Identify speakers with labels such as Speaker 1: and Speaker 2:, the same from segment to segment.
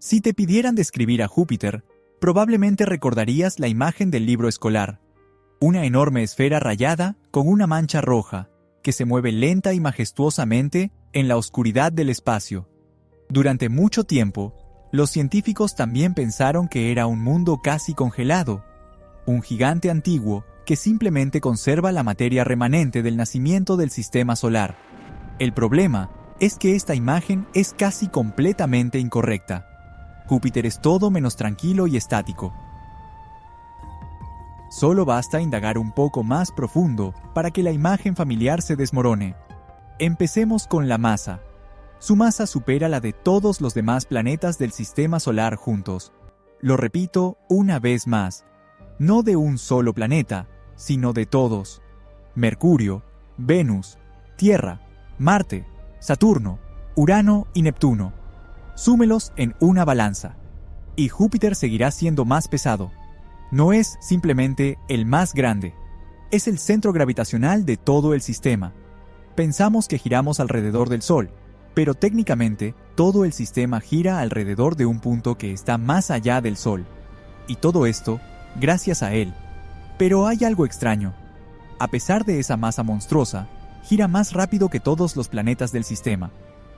Speaker 1: Si te pidieran describir a Júpiter, probablemente recordarías la imagen del libro escolar. Una enorme esfera rayada con una mancha roja, que se mueve lenta y majestuosamente en la oscuridad del espacio. Durante mucho tiempo, los científicos también pensaron que era un mundo casi congelado, un gigante antiguo que simplemente conserva la materia remanente del nacimiento del sistema solar. El problema es que esta imagen es casi completamente incorrecta. Júpiter es todo menos tranquilo y estático. Solo basta indagar un poco más profundo para que la imagen familiar se desmorone. Empecemos con la masa. Su masa supera la de todos los demás planetas del sistema solar juntos. Lo repito una vez más, no de un solo planeta, sino de todos. Mercurio, Venus, Tierra, Marte, Saturno, Urano y Neptuno. Súmelos en una balanza, y Júpiter seguirá siendo más pesado. No es simplemente el más grande, es el centro gravitacional de todo el sistema. Pensamos que giramos alrededor del Sol, pero técnicamente todo el sistema gira alrededor de un punto que está más allá del Sol. Y todo esto, gracias a él. Pero hay algo extraño. A pesar de esa masa monstruosa, gira más rápido que todos los planetas del sistema.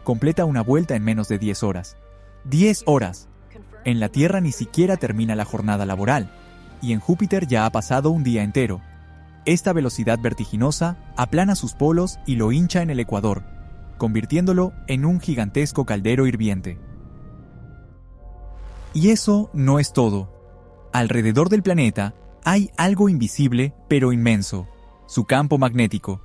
Speaker 1: Completa una vuelta en menos de 10 horas. ¡10 horas! En la Tierra ni siquiera termina la jornada laboral, y en Júpiter ya ha pasado un día entero. Esta velocidad vertiginosa aplana sus polos y lo hincha en el ecuador, convirtiéndolo en un gigantesco caldero hirviente. Y eso no es todo. Alrededor del planeta hay algo invisible pero inmenso, su campo magnético.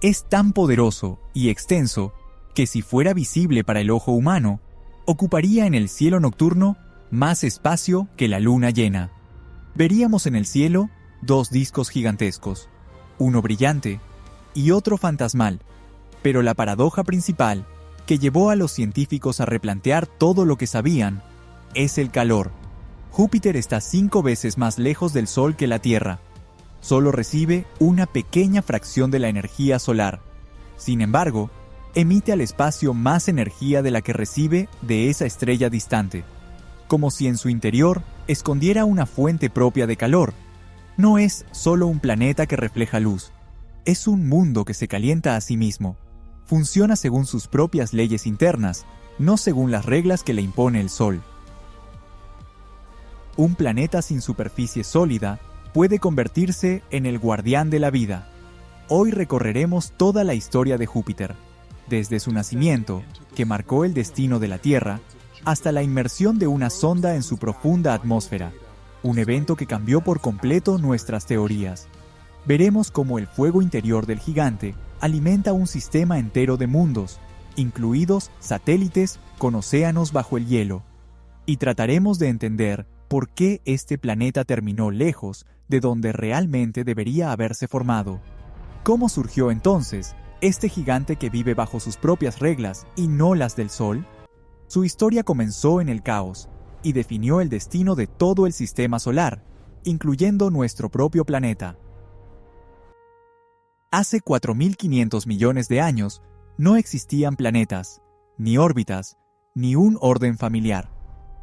Speaker 1: Es tan poderoso y extenso que si fuera visible para el ojo humano, ocuparía en el cielo nocturno más espacio que la luna llena. Veríamos en el cielo dos discos gigantescos, uno brillante y otro fantasmal, pero la paradoja principal, que llevó a los científicos a replantear todo lo que sabían, es el calor. Júpiter está 5 veces más lejos del Sol que la Tierra. Solo recibe una pequeña fracción de la energía solar. Sin embargo, emite al espacio más energía de la que recibe de esa estrella distante, como si en su interior escondiera una fuente propia de calor. No es solo un planeta que refleja luz, es un mundo que se calienta a sí mismo. Funciona según sus propias leyes internas, no según las reglas que le impone el Sol. Un planeta sin superficie sólida puede convertirse en el guardián de la vida. Hoy recorreremos toda la historia de Júpiter, desde su nacimiento, que marcó el destino de la Tierra, hasta la inmersión de una sonda en su profunda atmósfera, un evento que cambió por completo nuestras teorías. Veremos cómo el fuego interior del gigante alimenta un sistema entero de mundos, incluidos satélites con océanos bajo el hielo, y trataremos de entender por qué este planeta terminó lejos de donde realmente debería haberse formado. ¿Cómo surgió entonces este gigante que vive bajo sus propias reglas y no las del Sol? Su historia comenzó en el caos y definió el destino de todo el sistema solar, incluyendo nuestro propio planeta. Hace 4.500 millones de años no existían planetas, ni órbitas, ni un orden familiar.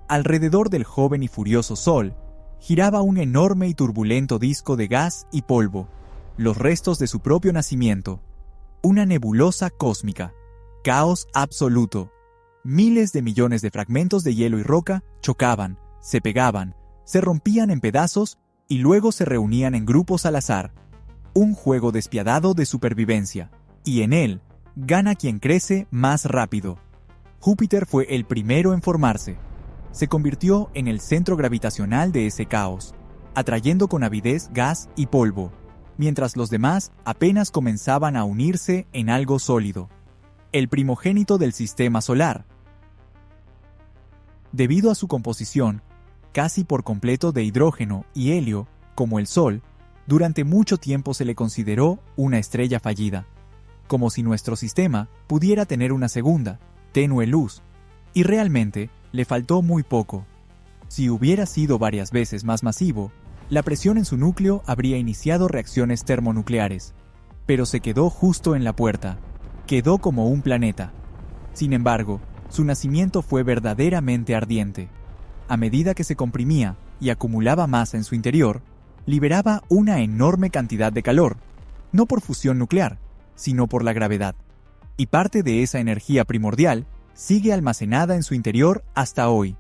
Speaker 1: Alrededor del joven y furioso Sol giraba un enorme y turbulento disco de gas y polvo, los restos de su propio nacimiento. Una nebulosa cósmica, caos absoluto. Miles de millones de fragmentos de hielo y roca chocaban, se pegaban, se rompían en pedazos y luego se reunían en grupos al azar. Un juego despiadado de supervivencia, y en él gana quien crece más rápido. Júpiter fue el primero en formarse. Se convirtió en el centro gravitacional de ese caos, atrayendo con avidez gas y polvo, mientras los demás apenas comenzaban a unirse en algo sólido. El primogénito del sistema solar. Debido a su composición, casi por completo de hidrógeno y helio, como el Sol, durante mucho tiempo se le consideró una estrella fallida, como si nuestro sistema pudiera tener una segunda, tenue luz, y realmente le faltó muy poco. Si hubiera sido varias veces más masivo, la presión en su núcleo habría iniciado reacciones termonucleares, pero se quedó justo en la puerta, quedó como un planeta. Sin embargo, Su nacimiento fue verdaderamente ardiente. A medida que se comprimía y acumulaba masa en su interior, liberaba una enorme cantidad de calor, no por fusión nuclear, sino por la gravedad. Y parte de esa energía primordial sigue almacenada en su interior hasta hoy.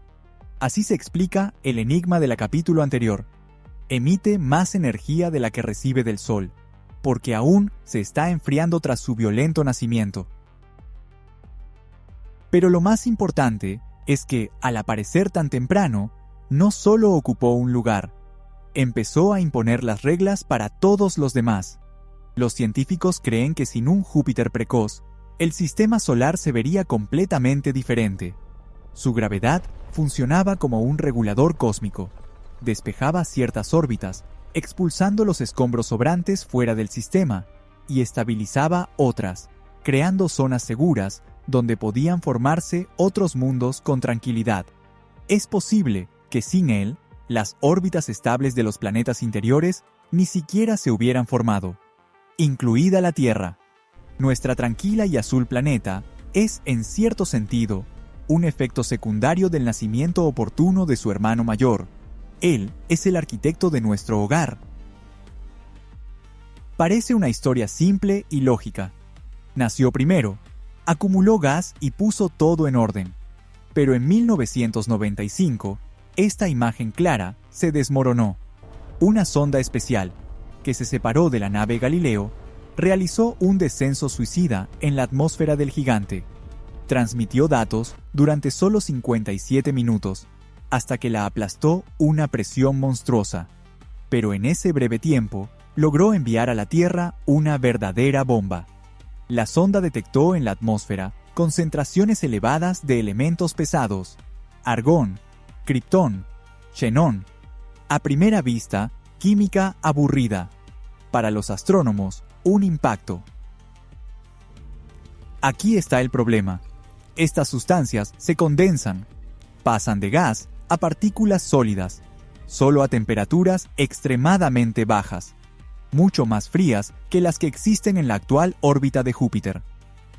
Speaker 1: Así se explica el enigma del capítulo anterior. Emite más energía de la que recibe del Sol, porque aún se está enfriando tras su violento nacimiento. Pero lo más importante es que, al aparecer tan temprano, no solo ocupó un lugar, empezó a imponer las reglas para todos los demás. Los científicos creen que sin un Júpiter precoz, el sistema solar se vería completamente diferente. Su gravedad funcionaba como un regulador cósmico. Despejaba ciertas órbitas, expulsando los escombros sobrantes fuera del sistema, y estabilizaba otras, creando zonas seguras donde podían formarse otros mundos con tranquilidad. Es posible que sin él, las órbitas estables de los planetas interiores ni siquiera se hubieran formado, incluida la Tierra. Nuestra tranquila y azul planeta es, en cierto sentido, un efecto secundario del nacimiento oportuno de su hermano mayor. Él es el arquitecto de nuestro hogar. Parece una historia simple y lógica. Nació primero, acumuló gas y puso todo en orden. Pero en 1995, esta imagen clara se desmoronó. Una sonda especial, que se separó de la nave Galileo, realizó un descenso suicida en la atmósfera del gigante. Transmitió datos durante solo 57 minutos, hasta que la aplastó una presión monstruosa. Pero en ese breve tiempo, logró enviar a la Tierra una verdadera bomba. La sonda detectó en la atmósfera concentraciones elevadas de elementos pesados, argón, kriptón, xenón. A primera vista, química aburrida. Para los astrónomos, un impacto. Aquí está el problema. Estas sustancias se condensan, pasan de gas a partículas sólidas, solo a temperaturas extremadamente bajas, mucho más frías que las que existen en la actual órbita de Júpiter.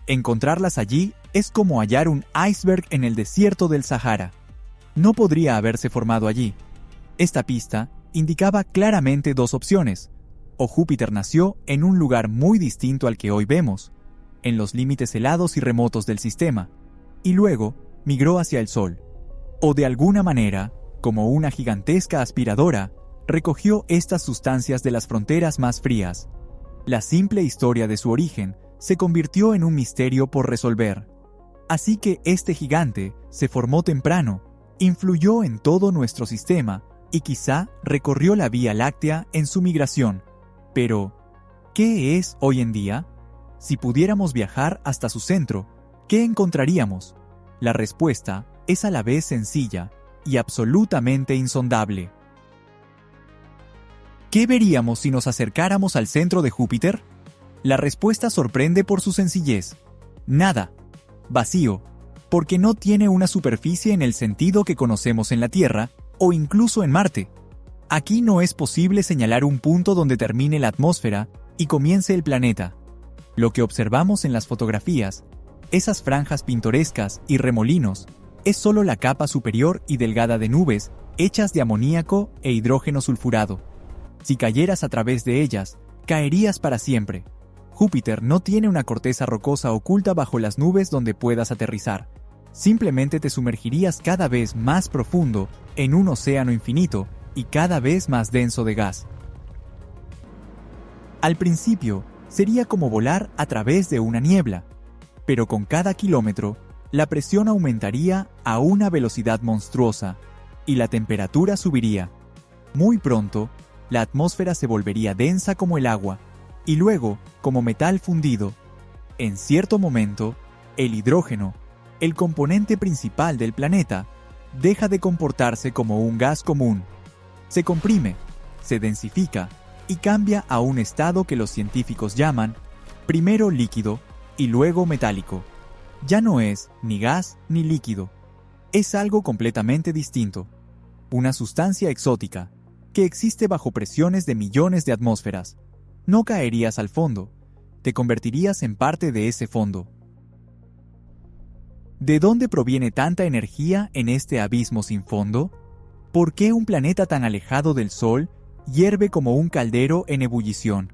Speaker 1: Encontrarlas allí es como hallar un iceberg en el desierto del Sahara. No podría haberse formado allí. Esta pista indicaba claramente dos opciones. O Júpiter nació en un lugar muy distinto al que hoy vemos, en los límites helados y remotos del sistema, y luego migró hacia el Sol. O de alguna manera, como una gigantesca aspiradora, recogió estas sustancias de las fronteras más frías. La simple historia de su origen se convirtió en un misterio por resolver. Así que este gigante se formó temprano, influyó en todo nuestro sistema y quizá recorrió la Vía Láctea en su migración. Pero, ¿qué es hoy en día? Si pudiéramos viajar hasta su centro, ¿qué encontraríamos? La respuesta es a la vez sencilla y absolutamente insondable. ¿Qué veríamos si nos acercáramos al centro de Júpiter? La respuesta sorprende por su sencillez. Nada. Vacío, porque no tiene una superficie en el sentido que conocemos en la Tierra o incluso en Marte. Aquí no es posible señalar un punto donde termine la atmósfera y comience el planeta. Lo que observamos en las fotografías, esas franjas pintorescas y remolinos, es solo la capa superior y delgada de nubes hechas de amoníaco e hidrógeno sulfurado. Si cayeras a través de ellas, caerías para siempre. Júpiter no tiene una corteza rocosa oculta bajo las nubes donde puedas aterrizar. Simplemente te sumergirías cada vez más profundo en un océano infinito y cada vez más denso de gas. Al principio, sería como volar a través de una niebla, pero con cada kilómetro, la presión aumentaría a una velocidad monstruosa y la temperatura subiría. Muy pronto, la atmósfera se volvería densa como el agua y luego como metal fundido. En cierto momento, el hidrógeno, el componente principal del planeta, deja de comportarse como un gas común. Se comprime, se densifica y cambia a un estado que los científicos llaman primero líquido y luego metálico. Ya no es ni gas ni líquido. Es algo completamente distinto. Una sustancia exótica que existe bajo presiones de millones de atmósferas. No caerías al fondo, te convertirías en parte de ese fondo. ¿De dónde proviene tanta energía en este abismo sin fondo? ¿Por qué un planeta tan alejado del Sol hierve como un caldero en ebullición?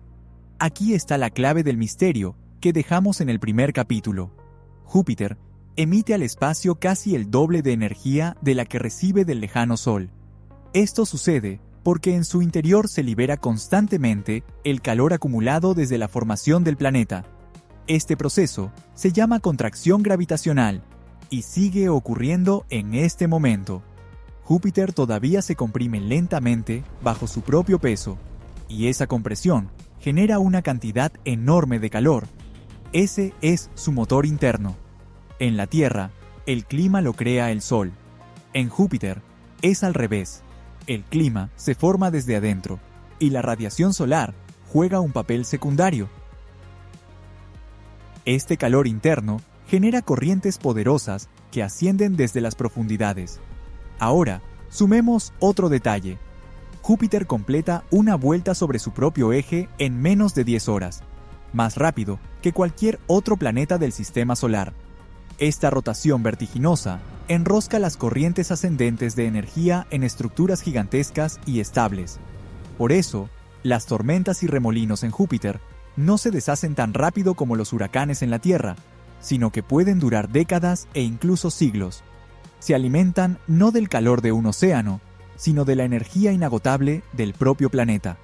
Speaker 1: Aquí está la clave del misterio que dejamos en el primer capítulo. Júpiter emite al espacio casi el doble de energía de la que recibe del lejano Sol. Esto sucede porque en su interior se libera constantemente el calor acumulado desde la formación del planeta. Este proceso se llama contracción gravitacional y sigue ocurriendo en este momento. Júpiter todavía se comprime lentamente bajo su propio peso, y esa compresión genera una cantidad enorme de calor. Ese es su motor interno. En la Tierra, el clima lo crea el Sol. En Júpiter, es al revés. El clima se forma desde adentro, y la radiación solar juega un papel secundario. Este calor interno genera corrientes poderosas que ascienden desde las profundidades. Ahora, sumemos otro detalle. Júpiter completa una vuelta sobre su propio eje en menos de 10 horas, más rápido que cualquier otro planeta del sistema solar. Esta rotación vertiginosa enrosca las corrientes ascendentes de energía en estructuras gigantescas y estables. Por eso, las tormentas y remolinos en Júpiter no se deshacen tan rápido como los huracanes en la Tierra, sino que pueden durar décadas e incluso siglos. Se alimentan no del calor de un océano, sino de la energía inagotable del propio planeta.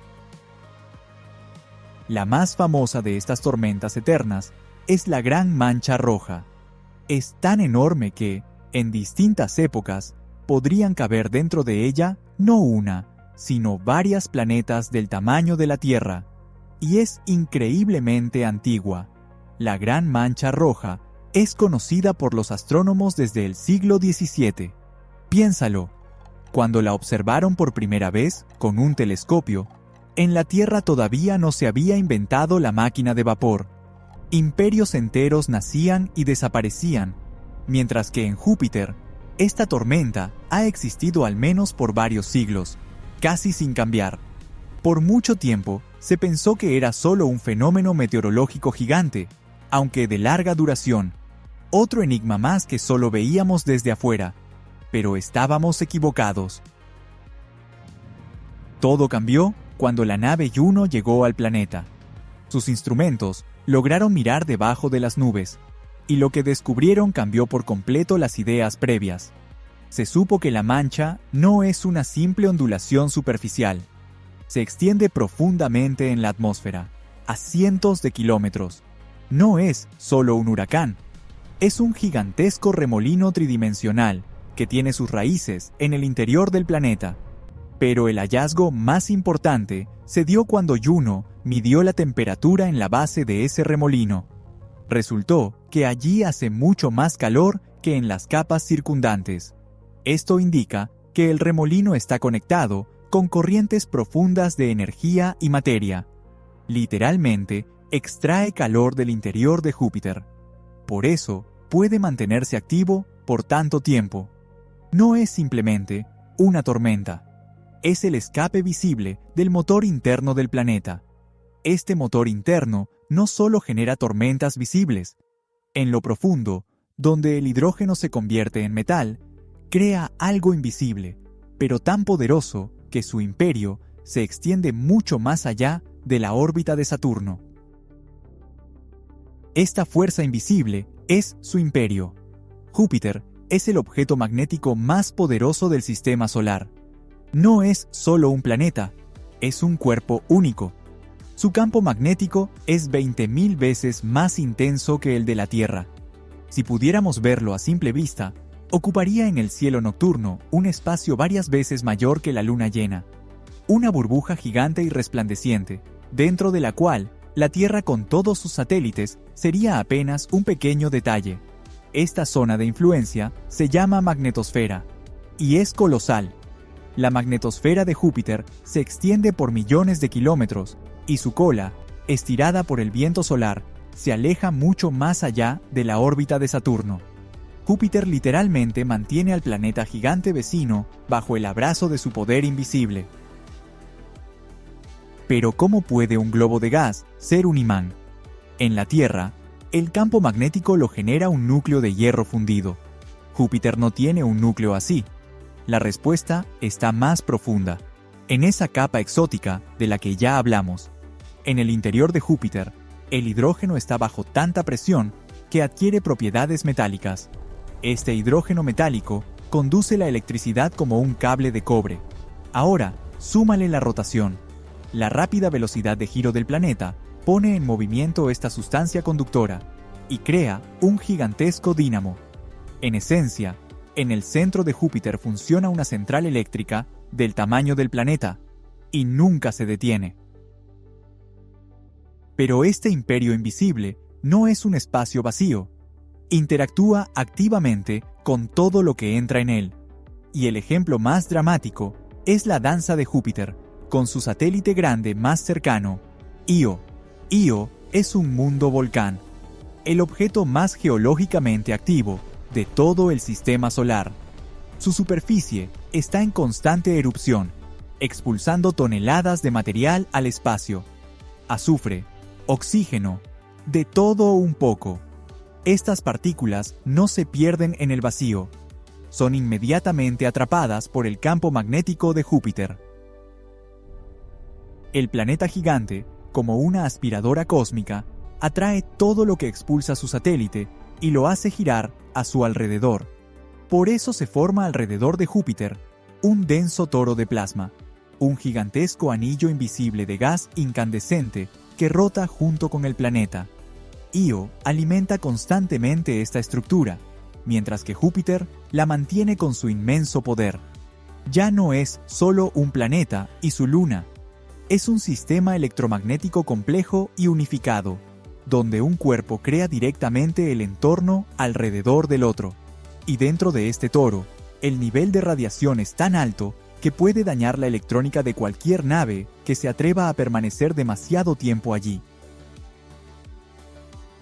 Speaker 1: La más famosa de estas tormentas eternas es la Gran Mancha Roja. Es tan enorme que, en distintas épocas, podrían caber dentro de ella no una, sino varias planetas del tamaño de la Tierra, y es increíblemente antigua. La Gran Mancha Roja es conocida por los astrónomos desde el siglo XVII. Piénsalo, cuando la observaron por primera vez con un telescopio, en la Tierra todavía no se había inventado la máquina de vapor. Imperios enteros nacían y desaparecían, mientras que en Júpiter, esta tormenta ha existido al menos por varios siglos, casi sin cambiar. Por mucho tiempo, se pensó que era solo un fenómeno meteorológico gigante, aunque de larga duración, otro enigma más que solo veíamos desde afuera, pero estábamos equivocados. Todo cambió cuando la nave Juno llegó al planeta. Sus instrumentos lograron mirar debajo de las nubes, y lo que descubrieron cambió por completo las ideas previas. Se supo que la mancha no es una simple ondulación superficial. Se extiende profundamente en la atmósfera, a cientos de kilómetros. No es solo un huracán. Es un gigantesco remolino tridimensional que tiene sus raíces en el interior del planeta. Pero el hallazgo más importante se dio cuando Juno midió la temperatura en la base de ese remolino. Resultó que allí hace mucho más calor que en las capas circundantes. Esto indica que el remolino está conectado con corrientes profundas de energía y materia. Literalmente, extrae calor del interior de Júpiter. Por eso, puede mantenerse activo por tanto tiempo. No es simplemente una tormenta. Es el escape visible del motor interno del planeta. Este motor interno no solo genera tormentas visibles. En lo profundo, donde el hidrógeno se convierte en metal, crea algo invisible, pero tan poderoso que su imperio se extiende mucho más allá de la órbita de Saturno. Esta fuerza invisible es su imperio. Júpiter es el objeto magnético más poderoso del sistema solar. No es solo un planeta, es un cuerpo único. Su campo magnético es 20.000 veces más intenso que el de la Tierra. Si pudiéramos verlo a simple vista, ocuparía en el cielo nocturno un espacio varias veces mayor que la luna llena. Una burbuja gigante y resplandeciente, dentro de la cual la Tierra con todos sus satélites sería apenas un pequeño detalle. Esta zona de influencia se llama magnetosfera, y es colosal. La magnetosfera de Júpiter se extiende por millones de kilómetros, y su cola, estirada por el viento solar, se aleja mucho más allá de la órbita de Saturno. Júpiter literalmente mantiene al planeta gigante vecino bajo el abrazo de su poder invisible. Pero ¿cómo puede un globo de gas ser un imán? En la Tierra, El campo magnético lo genera un núcleo de hierro fundido. Júpiter no tiene un núcleo así. La respuesta está más profunda, en esa capa exótica de la que ya hablamos. En el interior de Júpiter, el hidrógeno está bajo tanta presión que adquiere propiedades metálicas. Este hidrógeno metálico conduce la electricidad como un cable de cobre. Ahora, súmale la rotación. La rápida velocidad de giro del planeta pone en movimiento esta sustancia conductora y crea un gigantesco dínamo. En esencia, en el centro de Júpiter funciona una central eléctrica del tamaño del planeta y nunca se detiene. Pero este imperio invisible no es un espacio vacío. Interactúa activamente con todo lo que entra en él. Y el ejemplo más dramático es la danza de Júpiter con su satélite grande más cercano, Io. Io es un mundo volcán, el objeto más geológicamente activo de todo el sistema solar. Su superficie está en constante erupción, expulsando toneladas de material al espacio. Azufre, oxígeno, de todo un poco. Estas partículas no se pierden en el vacío. Son inmediatamente atrapadas por el campo magnético de Júpiter. El planeta gigante, como una aspiradora cósmica, atrae todo lo que expulsa su satélite y lo hace girar a su alrededor. Por eso se forma alrededor de Júpiter un denso toro de plasma, un gigantesco anillo invisible de gas incandescente que rota junto con el planeta. Io alimenta constantemente esta estructura, mientras que Júpiter la mantiene con su inmenso poder. Ya no es solo un planeta y su luna, es un sistema electromagnético complejo y unificado, donde un cuerpo crea directamente el entorno alrededor del otro. Y dentro de este toro, el nivel de radiación es tan alto que puede dañar la electrónica de cualquier nave que se atreva a permanecer demasiado tiempo allí.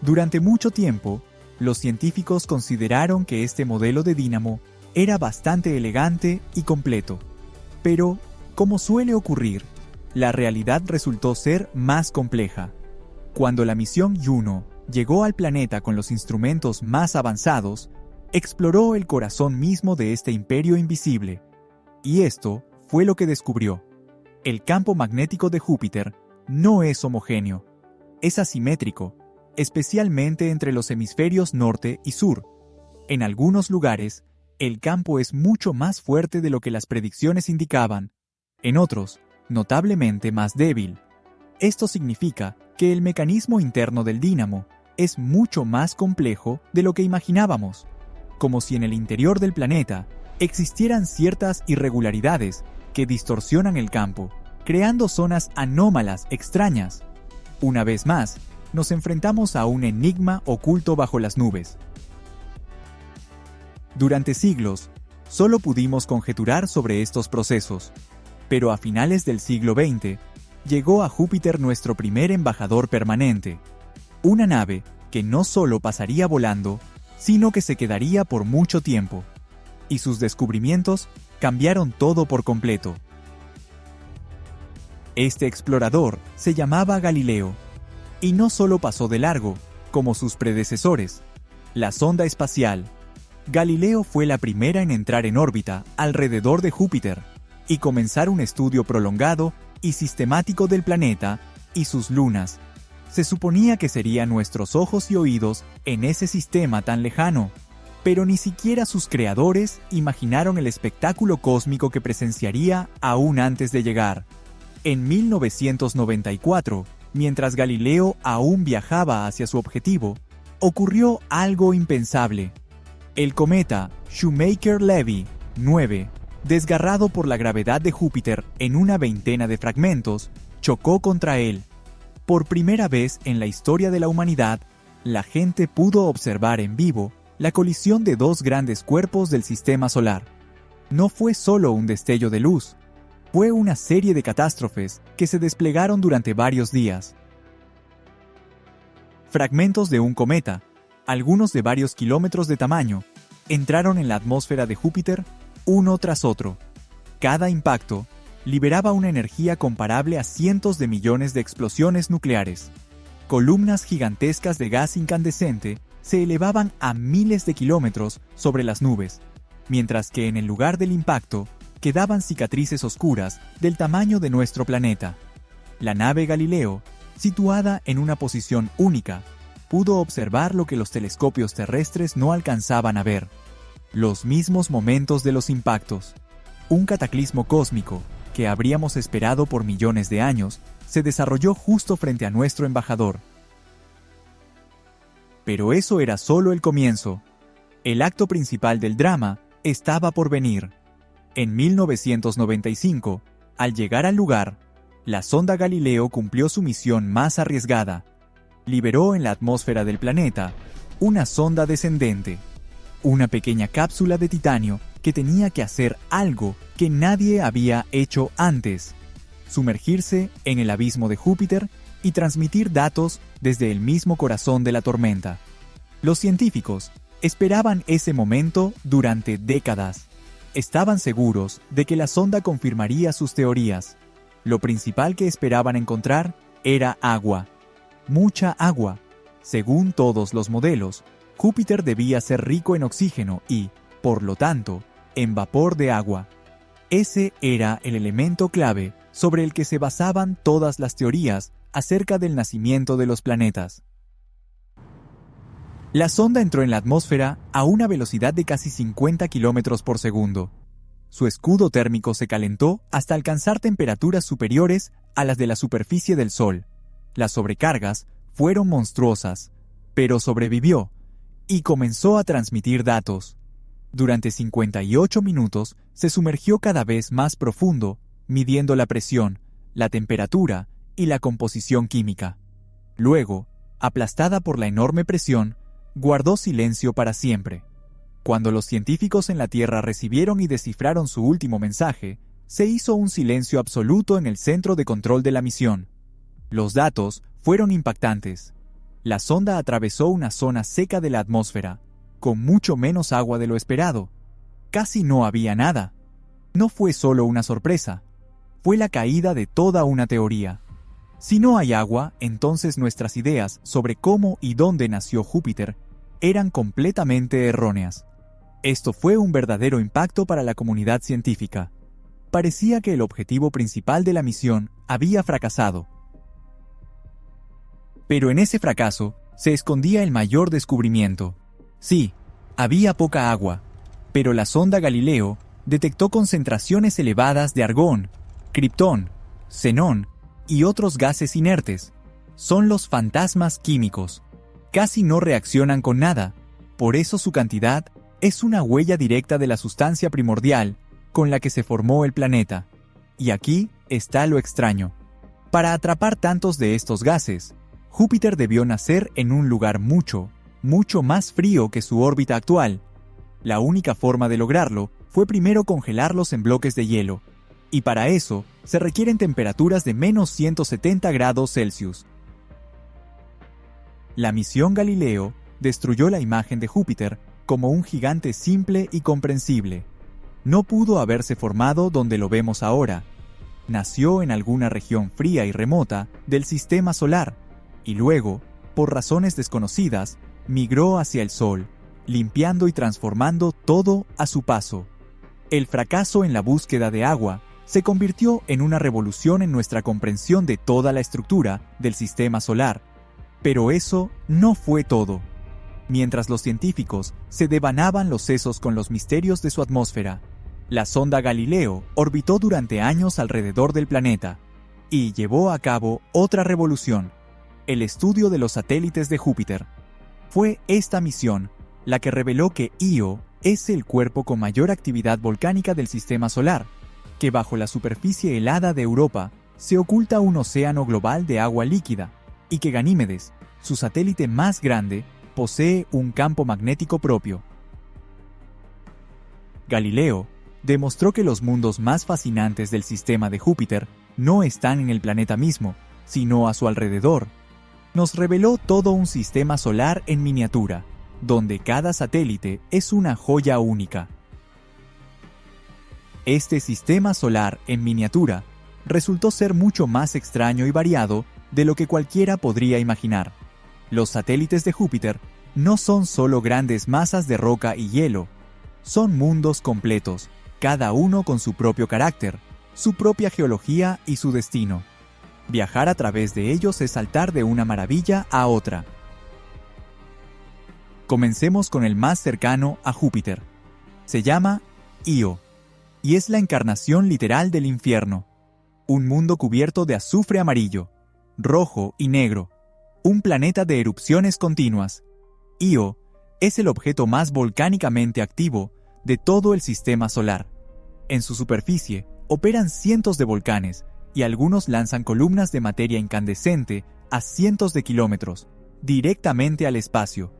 Speaker 1: Durante mucho tiempo, los científicos consideraron que este modelo de dínamo era bastante elegante y completo. Pero, como suele ocurrir, la realidad resultó ser más compleja. Cuando la misión Juno llegó al planeta con los instrumentos más avanzados, exploró el corazón mismo de este imperio invisible. Y esto fue lo que descubrió. El campo magnético de Júpiter no es homogéneo, es asimétrico, especialmente entre los hemisferios norte y sur. En algunos lugares, el campo es mucho más fuerte de lo que las predicciones indicaban. En otros, notablemente más débil. Esto significa que el mecanismo interno del dínamo es mucho más complejo de lo que imaginábamos, como si en el interior del planeta existieran ciertas irregularidades que distorsionan el campo, creando zonas anómalas extrañas. Una vez más, nos enfrentamos a un enigma oculto bajo las nubes. Durante siglos, solo pudimos conjeturar sobre estos procesos, pero a finales del siglo XX, llegó a Júpiter nuestro primer embajador permanente, una nave que no solo pasaría volando, sino que se quedaría por mucho tiempo, y sus descubrimientos cambiaron todo por completo. Este explorador se llamaba Galileo, y no solo pasó de largo, como sus predecesores, la sonda espacial. Galileo fue la primera en entrar en órbita alrededor de Júpiter y comenzar un estudio prolongado y sistemático del planeta y sus lunas. Se suponía que serían nuestros ojos y oídos en ese sistema tan lejano, pero ni siquiera sus creadores imaginaron el espectáculo cósmico que presenciaría aún antes de llegar. En 1994, mientras Galileo aún viajaba hacia su objetivo, ocurrió algo impensable. El cometa Shoemaker-Levy 9, desgarrado por la gravedad de Júpiter en una veintena de fragmentos, chocó contra él. Por primera vez en la historia de la humanidad, la gente pudo observar en vivo la colisión de dos grandes cuerpos del sistema solar. No fue solo un destello de luz, fue una serie de catástrofes que se desplegaron durante varios días. Fragmentos de un cometa, algunos de varios kilómetros de tamaño, entraron en la atmósfera de Júpiter uno tras otro. Cada impacto liberaba una energía comparable a cientos de millones de explosiones nucleares. columnas gigantescas de gas incandescente se elevaban a miles de kilómetros sobre las nubes, mientras que en el lugar del impacto quedaban cicatrices oscuras del tamaño de nuestro planeta. La nave Galileo, situada en una posición única, pudo observar lo que los telescopios terrestres no alcanzaban a ver: los mismos momentos de los impactos. Un cataclismo cósmico que habríamos esperado por millones de años se desarrolló justo frente a nuestro embajador. Pero eso era solo el comienzo. El acto principal del drama estaba por venir. En 1995, al llegar al lugar, la sonda Galileo cumplió su misión más arriesgada. Liberó en la atmósfera del planeta una sonda descendente, una pequeña cápsula de titanio que tenía que hacer algo que nadie había hecho antes: sumergirse en el abismo de Júpiter y transmitir datos desde el mismo corazón de la tormenta. Los científicos esperaban ese momento durante décadas. Estaban seguros de que la sonda confirmaría sus teorías. Lo principal que esperaban encontrar era agua. Mucha agua. Según todos los modelos, Júpiter debía ser rico en oxígeno y, por lo tanto, en vapor de agua. Ese era el elemento clave sobre el que se basaban todas las teorías acerca del nacimiento de los planetas. La sonda entró en la atmósfera a una velocidad de casi 50 kilómetros por segundo. Su escudo térmico se calentó hasta alcanzar temperaturas superiores a las de la superficie del Sol. Las sobrecargas fueron monstruosas, pero sobrevivió y comenzó a transmitir datos. Durante 58 minutos se sumergió cada vez más profundo, midiendo la presión, la temperatura y la composición química. Luego, aplastada por la enorme presión, guardó silencio para siempre. Cuando los científicos en la Tierra recibieron y descifraron su último mensaje, se hizo un silencio absoluto en el centro de control de la misión. Los datos fueron impactantes. La sonda atravesó una zona seca de la atmósfera, con mucho menos agua de lo esperado. Casi no había nada. No fue solo una sorpresa, fue la caída de toda una teoría. Si no hay agua, entonces nuestras ideas sobre cómo y dónde nació Júpiter eran completamente erróneas. Esto fue un verdadero impacto para la comunidad científica. Parecía que el objetivo principal de la misión había fracasado. Pero en ese fracaso se escondía el mayor descubrimiento. Sí, había poca agua, pero la sonda Galileo detectó concentraciones elevadas de argón, kriptón, xenón y otros gases inertes. Son los fantasmas químicos. Casi no reaccionan con nada, por eso su cantidad es una huella directa de la sustancia primordial con la que se formó el planeta. Y aquí está lo extraño. Para atrapar tantos de estos gases, Júpiter debió nacer en un lugar mucho más frío que su órbita actual. La única forma de lograrlo fue primero congelarlos en bloques de hielo, y para eso se requieren temperaturas de menos 170 grados Celsius. La misión Galileo destruyó la imagen de Júpiter como un gigante simple y comprensible. No pudo haberse formado donde lo vemos ahora. Nació en alguna región fría y remota del sistema solar, y luego, por razones desconocidas, migró hacia el Sol, limpiando y transformando todo a su paso. El fracaso en la búsqueda de agua se convirtió en una revolución en nuestra comprensión de toda la estructura del sistema solar. Pero eso no fue todo. Mientras los científicos se devanaban los sesos con los misterios de su atmósfera, la sonda Galileo orbitó durante años alrededor del planeta y llevó a cabo otra revolución: el estudio de los satélites de Júpiter. Fue esta misión la que reveló que Io es el cuerpo con mayor actividad volcánica del sistema solar, que bajo la superficie helada de Europa se oculta un océano global de agua líquida, y que Ganímedes, su satélite más grande, posee un campo magnético propio. Galileo demostró que los mundos más fascinantes del sistema de Júpiter no están en el planeta mismo, sino a su alrededor. Nos reveló todo un sistema solar en miniatura, donde cada satélite es una joya única. Este sistema solar en miniatura resultó ser mucho más extraño y variado de lo que cualquiera podría imaginar. Los satélites de Júpiter no son solo grandes masas de roca y hielo, son mundos completos, cada uno con su propio carácter, su propia geología y su destino. Viajar a través de ellos es saltar de una maravilla a otra. Comencemos con el más cercano a Júpiter. Se llama Io, y es la encarnación literal del infierno. Un mundo cubierto de azufre amarillo, rojo y negro. Un planeta de erupciones continuas. Io es el objeto más volcánicamente activo de todo el sistema solar. En su superficie operan cientos de volcanes y algunos lanzan columnas de materia incandescente a cientos de kilómetros, directamente al espacio.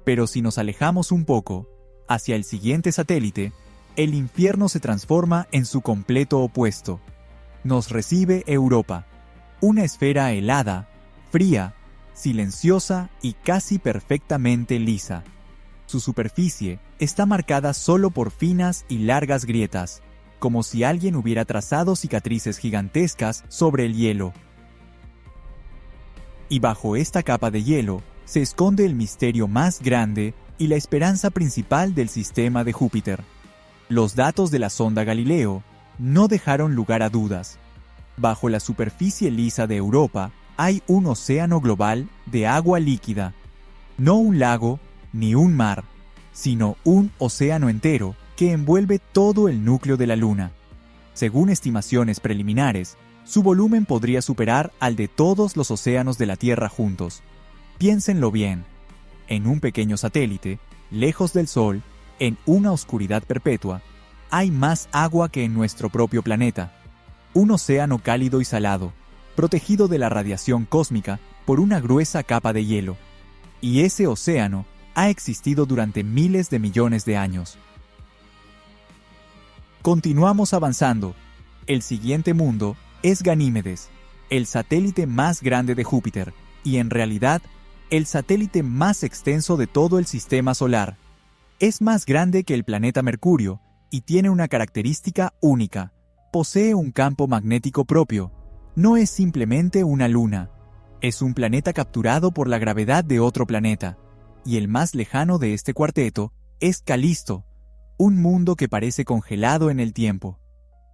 Speaker 1: Pero si nos alejamos un poco, hacia el siguiente satélite, el infierno se transforma en su completo opuesto. Nos recibe Europa, una esfera helada, fría, silenciosa y casi perfectamente lisa. Su superficie está marcada solo por finas y largas grietas, como si alguien hubiera trazado cicatrices gigantescas sobre el hielo. Y bajo esta capa de hielo se esconde el misterio más grande y la esperanza principal del sistema de Júpiter. Los datos de la sonda Galileo no dejaron lugar a dudas. Bajo la superficie lisa de Europa hay un océano global de agua líquida. No un lago ni un mar, sino un océano entero que envuelve todo el núcleo de la Luna. Según estimaciones preliminares, su volumen podría superar al de todos los océanos de la Tierra juntos. Piénsenlo bien. En un pequeño satélite, lejos del Sol, en una oscuridad perpetua, hay más agua que en nuestro propio planeta. Un océano cálido y salado, protegido de la radiación cósmica por una gruesa capa de hielo. Y ese océano ha existido durante miles de millones de años. Continuamos avanzando. El siguiente mundo es Ganímedes, el satélite más grande de Júpiter, y en realidad, el satélite más extenso de todo el sistema solar. Es más grande que el planeta Mercurio y tiene una característica única. Posee un campo magnético propio. No es simplemente una luna. Es un planeta capturado por la gravedad de otro planeta. Y el más lejano de este cuarteto es Calisto, un mundo que parece congelado en el tiempo.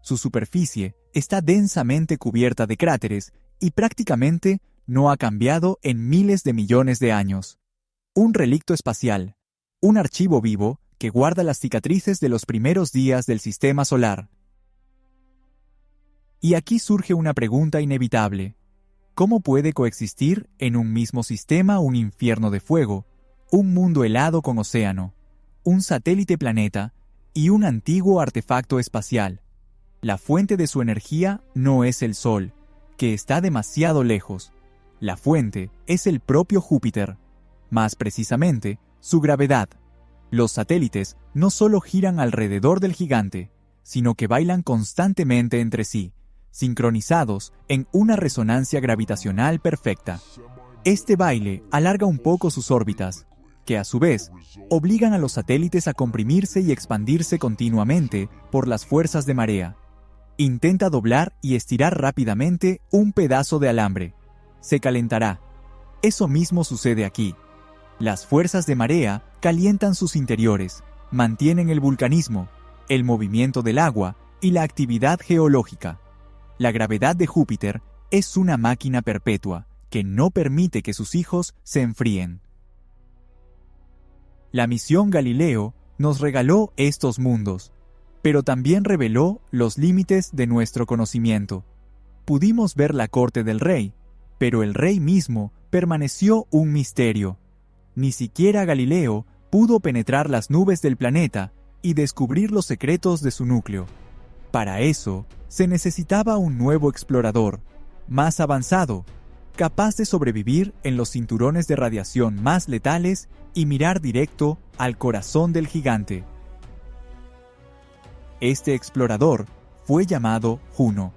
Speaker 1: Su superficie está densamente cubierta de cráteres y prácticamente no ha cambiado en miles de millones de años. Un relicto espacial, un archivo vivo que guarda las cicatrices de los primeros días del sistema solar. Y aquí surge una pregunta inevitable. ¿Cómo puede coexistir en un mismo sistema un infierno de fuego, un mundo helado con océano, un satélite planeta y un antiguo artefacto espacial? La fuente de su energía no es el Sol, que está demasiado lejos. La fuente es el propio Júpiter, más precisamente, su gravedad. Los satélites no solo giran alrededor del gigante, sino que bailan constantemente entre sí, sincronizados en una resonancia gravitacional perfecta. Este baile alarga un poco sus órbitas, que a su vez obligan a los satélites a comprimirse y expandirse continuamente por las fuerzas de marea. Intenta doblar y estirar rápidamente un pedazo de alambre. Se calentará. Eso mismo sucede aquí. Las fuerzas de marea calientan sus interiores, mantienen el vulcanismo, el movimiento del agua y la actividad geológica. La gravedad de Júpiter es una máquina perpetua que no permite que sus hijos se enfríen. La misión Galileo nos regaló estos mundos, pero también reveló los límites de nuestro conocimiento. Pudimos ver la corte del rey, pero el rey mismo permaneció un misterio. Ni siquiera Galileo pudo penetrar las nubes del planeta y descubrir los secretos de su núcleo. Para eso, se necesitaba un nuevo explorador, más avanzado, capaz de sobrevivir en los cinturones de radiación más letales y mirar directo al corazón del gigante. Este explorador fue llamado Juno,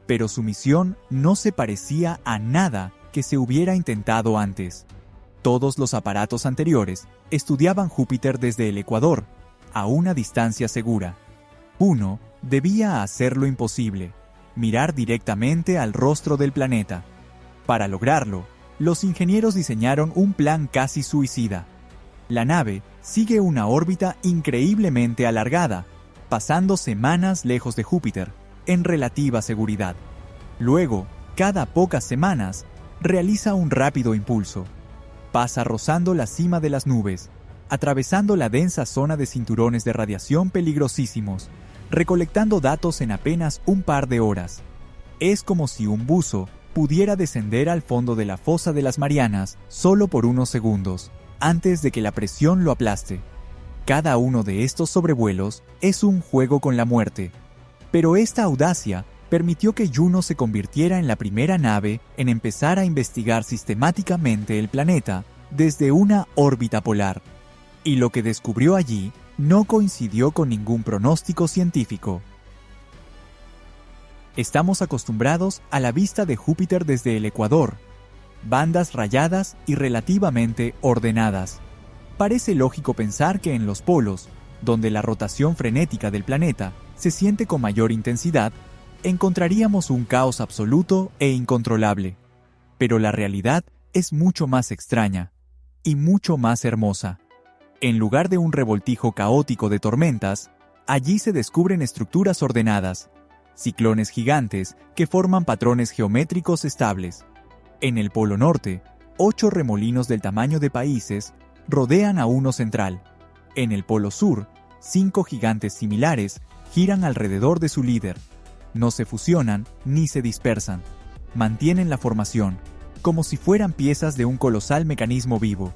Speaker 1: pero su misión no se parecía a nada que se hubiera intentado antes. Todos los aparatos anteriores estudiaban Júpiter desde el ecuador, a una distancia segura. Juno debía hacer lo imposible, mirar directamente al rostro del planeta. Para lograrlo, los ingenieros diseñaron un plan casi suicida. La nave sigue una órbita increíblemente alargada, pasando semanas lejos de Júpiter, en relativa seguridad. Luego, cada pocas semanas, realiza un rápido impulso. Pasa rozando la cima de las nubes, atravesando la densa zona de cinturones de radiación peligrosísimos, recolectando datos en apenas un par de horas. Es como si un buzo pudiera descender al fondo de la fosa de las Marianas solo por unos segundos, antes de que la presión lo aplaste. Cada uno de estos sobrevuelos es un juego con la muerte. Pero esta audacia permitió que Juno se convirtiera en la primera nave en empezar a investigar sistemáticamente el planeta desde una órbita polar. Y lo que descubrió allí no coincidió con ningún pronóstico científico. Estamos acostumbrados a la vista de Júpiter desde el ecuador, bandas rayadas y relativamente ordenadas. Parece lógico pensar que en los polos, donde la rotación frenética del planeta se siente con mayor intensidad, encontraríamos un caos absoluto e incontrolable. Pero la realidad es mucho más extraña y mucho más hermosa. En lugar de un revoltijo caótico de tormentas, allí se descubren estructuras ordenadas, ciclones gigantes que forman patrones geométricos estables. En el Polo Norte, 8 remolinos del tamaño de países rodean a uno central. En el Polo Sur, 5 gigantes similares giran alrededor de su líder. No se fusionan ni se dispersan. Mantienen la formación, como si fueran piezas de un colosal mecanismo vivo.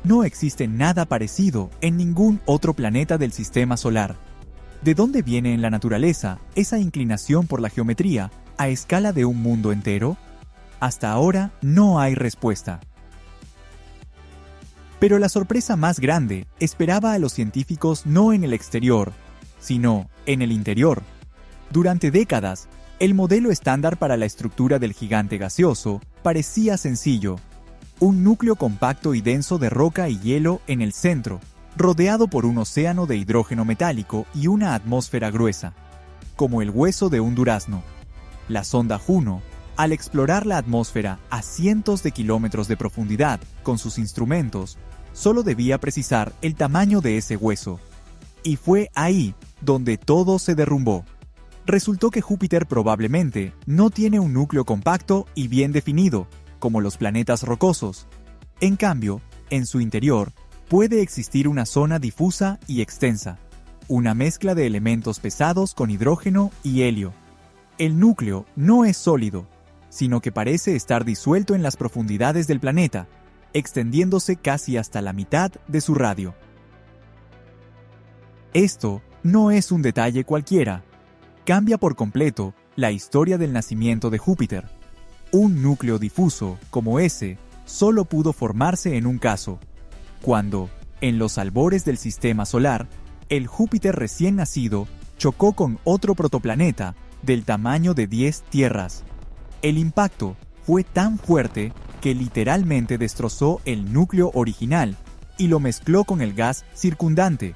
Speaker 1: No existe nada parecido en ningún otro planeta del sistema solar. ¿De dónde viene en la naturaleza esa inclinación por la geometría a escala de un mundo entero? Hasta ahora no hay respuesta. Pero la sorpresa más grande esperaba a los científicos no en el exterior, sino en el interior. Durante décadas, el modelo estándar para la estructura del gigante gaseoso parecía sencillo: un núcleo compacto y denso de roca y hielo en el centro, rodeado por un océano de hidrógeno metálico y una atmósfera gruesa, como el hueso de un durazno. La sonda Juno, al explorar la atmósfera a cientos de kilómetros de profundidad con sus instrumentos, solo debía precisar el tamaño de ese hueso. Y fue ahí donde todo se derrumbó. Resultó que Júpiter probablemente no tiene un núcleo compacto y bien definido, como los planetas rocosos. En cambio, en su interior, puede existir una zona difusa y extensa, una mezcla de elementos pesados con hidrógeno y helio. El núcleo no es sólido, sino que parece estar disuelto en las profundidades del planeta, extendiéndose casi hasta la mitad de su radio. Esto no es un detalle cualquiera. Cambia por completo la historia del nacimiento de Júpiter. Un núcleo difuso como ese solo pudo formarse en un caso, cuando, en los albores del sistema solar, el Júpiter recién nacido chocó con otro protoplaneta del tamaño de 10 tierras. El impacto fue tan fuerte que literalmente destrozó el núcleo original y lo mezcló con el gas circundante.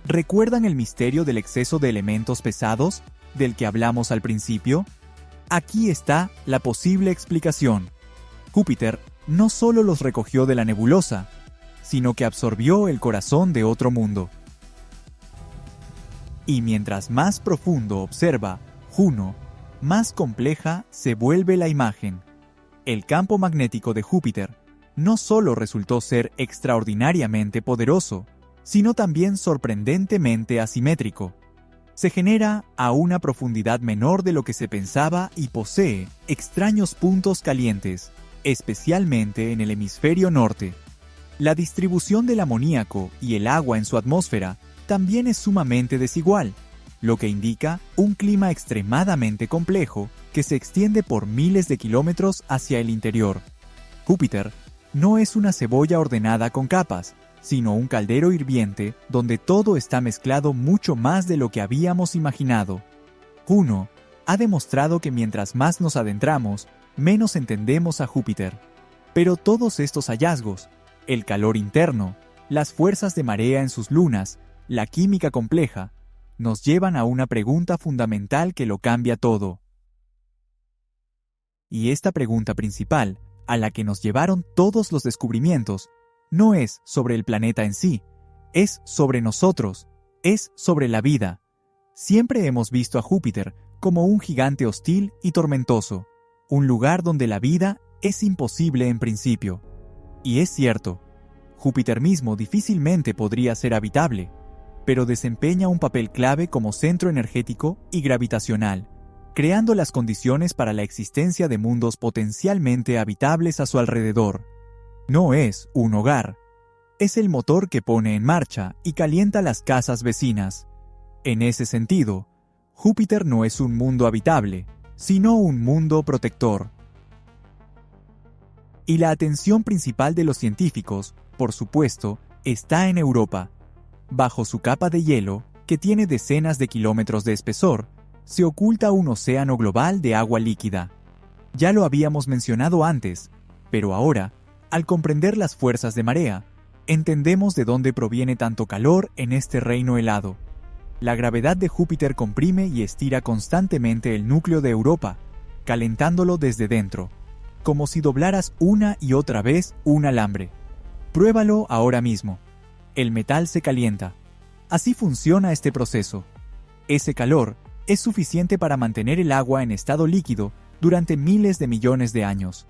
Speaker 1: ¿Recuerdan el misterio del exceso de elementos pesados del que hablamos al principio? Aquí está la posible explicación. Júpiter no solo los recogió de la nebulosa, sino que absorbió el corazón de otro mundo. Y mientras más profundo observa Juno, más compleja se vuelve la imagen. El campo magnético de Júpiter no solo resultó ser extraordinariamente poderoso, sino también sorprendentemente asimétrico. Se genera a una profundidad menor de lo que se pensaba y posee extraños puntos calientes, especialmente en el hemisferio norte. La distribución del amoníaco y el agua en su atmósfera también es sumamente desigual, lo que indica un clima extremadamente complejo que se extiende por miles de kilómetros hacia el interior. Júpiter no es una cebolla ordenada con capas, sino un caldero hirviente donde todo está mezclado mucho más de lo que habíamos imaginado. Juno ha demostrado que mientras más nos adentramos, menos entendemos a Júpiter. Pero todos estos hallazgos, el calor interno, las fuerzas de marea en sus lunas, la química compleja, nos llevan a una pregunta fundamental que lo cambia todo. Y esta pregunta principal, a la que nos llevaron todos los descubrimientos, no es sobre el planeta en sí, es sobre nosotros, es sobre la vida. Siempre hemos visto a Júpiter como un gigante hostil y tormentoso, un lugar donde la vida es imposible en principio. Y es cierto, Júpiter mismo difícilmente podría ser habitable, pero desempeña un papel clave como centro energético y gravitacional, creando las condiciones para la existencia de mundos potencialmente habitables a su alrededor. No es un hogar, es el motor que pone en marcha y calienta las casas vecinas. En ese sentido, Júpiter no es un mundo habitable, sino un mundo protector. Y la atención principal de los científicos, por supuesto, está en Europa. Bajo su capa de hielo, que tiene decenas de kilómetros de espesor, se oculta un océano global de agua líquida. Ya lo habíamos mencionado antes, pero ahora, al comprender las fuerzas de marea, entendemos de dónde proviene tanto calor en este reino helado. La gravedad de Júpiter comprime y estira constantemente el núcleo de Europa, calentándolo desde dentro, como si doblaras una y otra vez un alambre. Pruébalo ahora mismo. El metal se calienta. Así funciona este proceso. Ese calor es suficiente para mantener el agua en estado líquido durante miles de millones de años.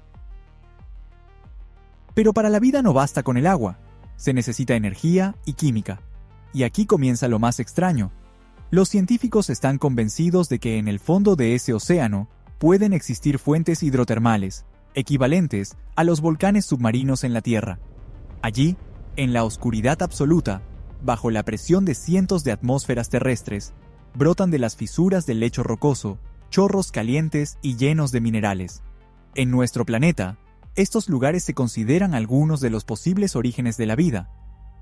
Speaker 1: Pero para la vida no basta con el agua. Se necesita energía y química. Y aquí comienza lo más extraño. Los científicos están convencidos de que en el fondo de ese océano pueden existir fuentes hidrotermales, equivalentes a los volcanes submarinos en la Tierra. Allí, en la oscuridad absoluta, bajo la presión de cientos de atmósferas terrestres, brotan de las fisuras del lecho rocoso chorros calientes y llenos de minerales. En nuestro planeta, estos lugares se consideran algunos de los posibles orígenes de la vida,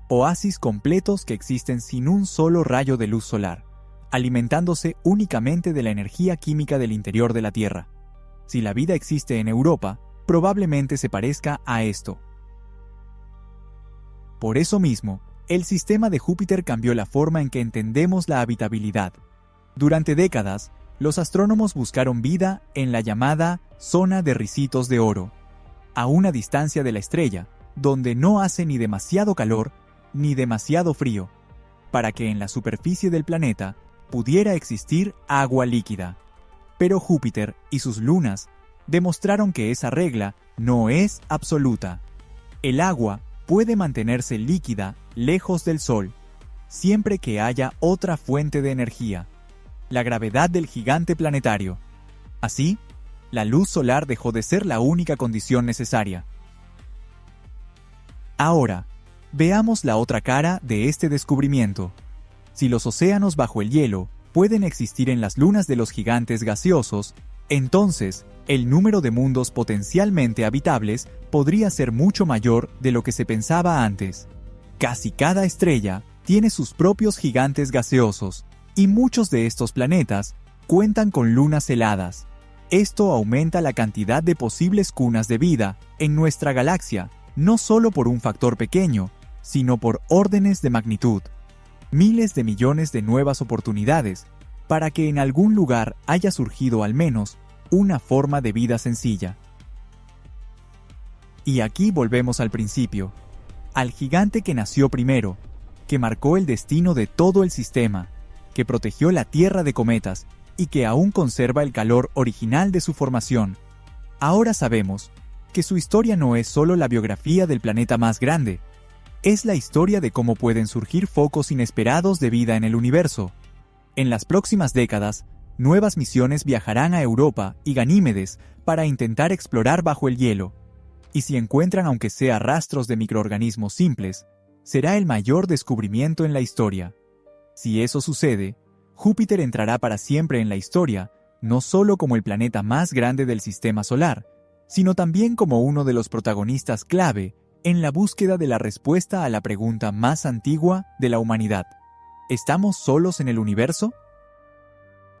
Speaker 1: oasis completos que existen sin un solo rayo de luz solar, alimentándose únicamente de la energía química del interior de la Tierra. Si la vida existe en Europa, probablemente se parezca a esto. Por eso mismo, el sistema de Júpiter cambió la forma en que entendemos la habitabilidad. Durante décadas, los astrónomos buscaron vida en la llamada zona de ricitos de oro, a una distancia de la estrella, donde no hace ni demasiado calor ni demasiado frío, para que en la superficie del planeta pudiera existir agua líquida. Pero Júpiter y sus lunas demostraron que esa regla no es absoluta. El agua puede mantenerse líquida lejos del Sol, siempre que haya otra fuente de energía, la gravedad del gigante planetario. Así, la luz solar dejó de ser la única condición necesaria. Ahora, veamos la otra cara de este descubrimiento. Si los océanos bajo el hielo pueden existir en las lunas de los gigantes gaseosos, entonces el número de mundos potencialmente habitables podría ser mucho mayor de lo que se pensaba antes. Casi cada estrella tiene sus propios gigantes gaseosos, y muchos de estos planetas cuentan con lunas heladas. Esto aumenta la cantidad de posibles cunas de vida en nuestra galaxia, no solo por un factor pequeño, sino por órdenes de magnitud. Miles de millones de nuevas oportunidades para que en algún lugar haya surgido al menos una forma de vida sencilla. Y aquí volvemos al principio, al gigante que nació primero, que marcó el destino de todo el sistema, que protegió la Tierra de cometas y que aún conserva el calor original de su formación. Ahora sabemos que su historia no es solo la biografía del planeta más grande, es la historia de cómo pueden surgir focos inesperados de vida en el universo. En las próximas décadas, nuevas misiones viajarán a Europa y Ganímedes para intentar explorar bajo el hielo. Y si encuentran aunque sea rastros de microorganismos simples, será el mayor descubrimiento en la historia. Si eso sucede, Júpiter entrará para siempre en la historia, no solo como el planeta más grande del sistema solar, sino también como uno de los protagonistas clave en la búsqueda de la respuesta a la pregunta más antigua de la humanidad. ¿Estamos solos en el universo?